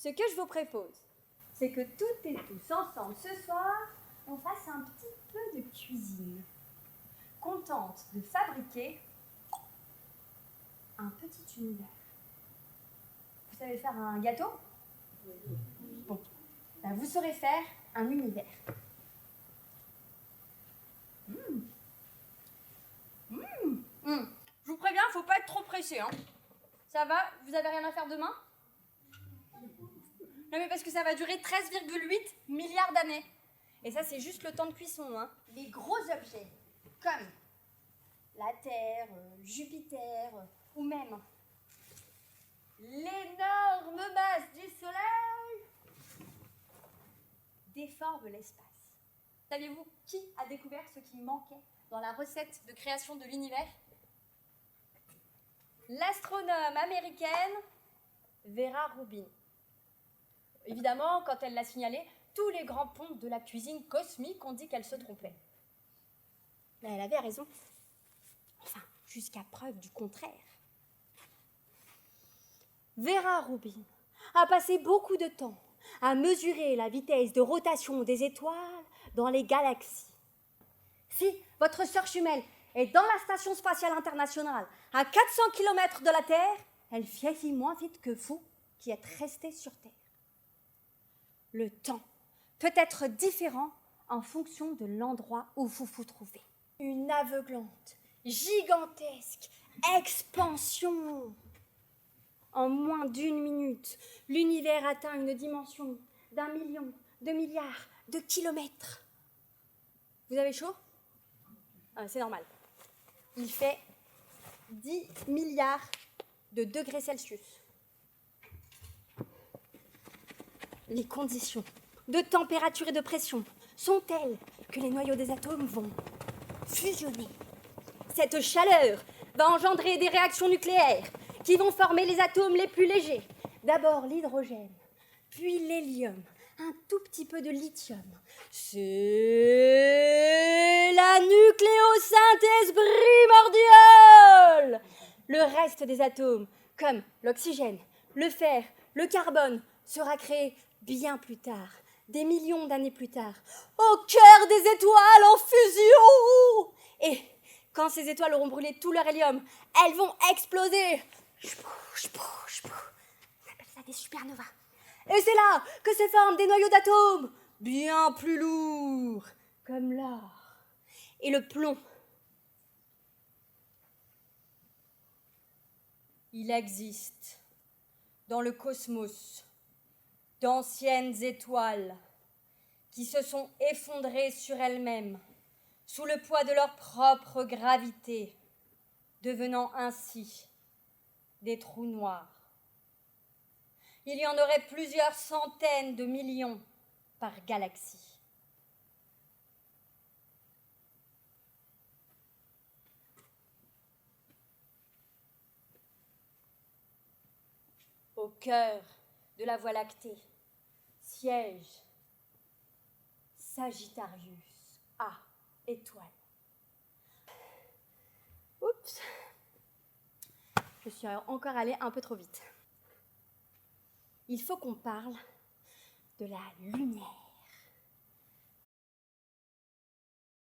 Ce que je vous propose, c'est que toutes et tous ensemble ce soir, on fasse un petit peu de cuisine. Qu'on tente de fabriquer un petit univers. Vous savez faire un gâteau? Bon, ben vous saurez faire un univers. Je vous préviens, faut pas être trop pressé, hein. Ça va? Vous avez rien à faire demain? Non mais parce que ça va durer 13,8 milliards d'années. Et ça, c'est juste le temps de cuisson, hein. Les gros objets, comme la Terre, Jupiter, ou même l'énorme masse du Soleil, déforment l'espace. Saviez-vous qui a découvert ce qui manquait dans la recette de création de l'univers? L'astronome américaine Vera Rubin. Évidemment, quand elle l'a signalé, tous les grands pontes de la cuisine cosmique ont dit qu'elle se trompait. Mais elle avait raison. Enfin, jusqu'à preuve du contraire. Vera Rubin a passé beaucoup de temps à mesurer la vitesse de rotation des étoiles dans les galaxies. Si votre sœur jumelle est dans la Station spatiale internationale à 400 km de la Terre, elle vieillit moins vite que vous qui êtes restés sur Terre. Le temps peut être différent en fonction de l'endroit où vous vous trouvez. Une aveuglante, gigantesque expansion. En moins d'une minute, l'univers atteint une dimension d'1 million, de milliards de kilomètres. Vous avez chaud? C'est normal. Il fait 10 milliards de degrés Celsius. Les conditions de température et de pression sont telles que les noyaux des atomes vont fusionner. Cette chaleur va engendrer des réactions nucléaires qui vont former les atomes les plus légers. D'abord l'hydrogène, puis l'hélium, un tout petit peu de lithium. C'est la nucléosynthèse primordiale. Le reste des atomes, comme l'oxygène, le fer, le carbone, sera créé bien plus tard, des millions d'années plus tard, au cœur des étoiles en fusion. Et quand ces étoiles auront brûlé tout leur hélium, elles vont exploser. On appelle ça des supernovas. Et c'est là que se forment des noyaux d'atomes bien plus lourds, comme l'or et le plomb. Il existe dans le cosmos d'anciennes étoiles qui se sont effondrées sur elles-mêmes sous le poids de leur propre gravité, devenant ainsi des trous noirs. Il y en aurait plusieurs centaines de millions par galaxie. Au cœur de la Voie lactée siège Sagittarius A étoile. Oups, je suis encore allée un peu trop vite. Il faut qu'on parle de la lumière.